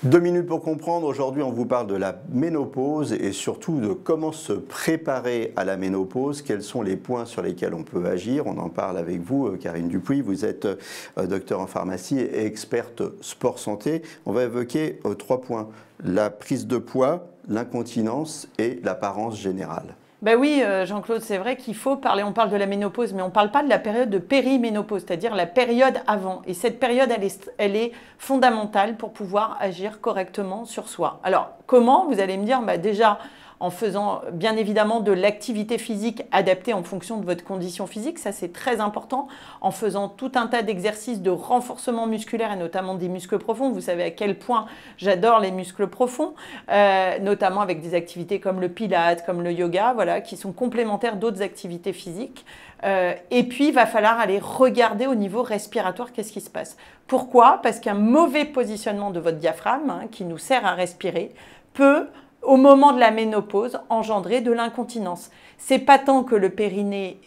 2 minutes pour comprendre. Aujourd'hui, on vous parle de la ménopause et surtout de comment se préparer à la ménopause. Quels sont les points sur lesquels on peut agir? On en parle avec vous, Karine Dupuis. Vous êtes docteur en pharmacie et experte sport santé. On va évoquer 3 points. La prise de poids, l'incontinence et l'apparence générale. Ben oui, Jean-Claude, c'est vrai qu'il faut parler, on parle de la ménopause, mais on ne parle pas de la période de périménopause, c'est-à-dire la période avant. Et cette période, elle est fondamentale pour pouvoir agir correctement sur soi. Alors, comment? Vous allez me dire, bah déjà, en faisant bien évidemment de l'activité physique adaptée en fonction de votre condition physique, ça c'est très important, en faisant tout un tas d'exercices de renforcement musculaire et notamment des muscles profonds. Vous savez à quel point j'adore les muscles profonds, notamment avec des activités comme le pilates, comme le yoga, voilà, qui sont complémentaires d'autres activités physiques. Et puis, il va falloir aller regarder au niveau respiratoire qu'est-ce qui se passe. Pourquoi? Parce qu'un mauvais positionnement de votre diaphragme, qui nous sert à respirer, peut au moment de la ménopause, engendrer de l'incontinence. C'est pas tant que le périnée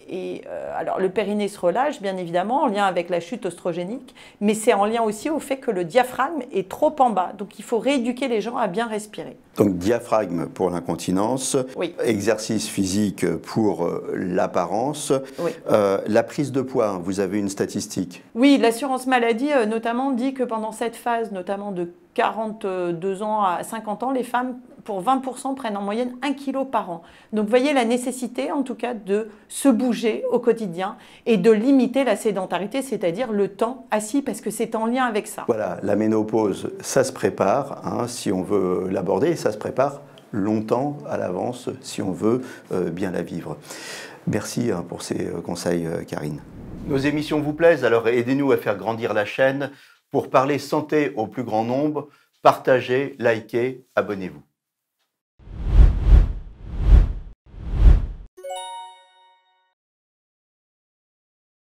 alors le périnée se relâche, bien évidemment, en lien avec la chute oestrogénique, mais c'est en lien aussi au fait que le diaphragme est trop en bas. Donc il faut rééduquer les gens à bien respirer. Donc diaphragme pour l'incontinence, oui. Exercice physique pour l'apparence, oui. La prise de poids, vous avez une statistique? Oui, l'assurance maladie notamment dit que pendant cette phase, notamment de 42 ans à 50 ans, les femmes, pour 20%, prennent en moyenne 1 kg par an. Donc, vous voyez la nécessité, en tout cas, de se bouger au quotidien et de limiter la sédentarité, c'est-à-dire le temps assis, parce que c'est en lien avec ça. Voilà, la ménopause, ça se prépare, si on veut l'aborder, et ça se prépare longtemps à l'avance, si on veut bien la vivre. Merci pour ces conseils, Karine. Nos émissions vous plaisent, alors aidez-nous à faire grandir la chaîne pour parler santé au plus grand nombre. Partagez, likez, abonnez-vous.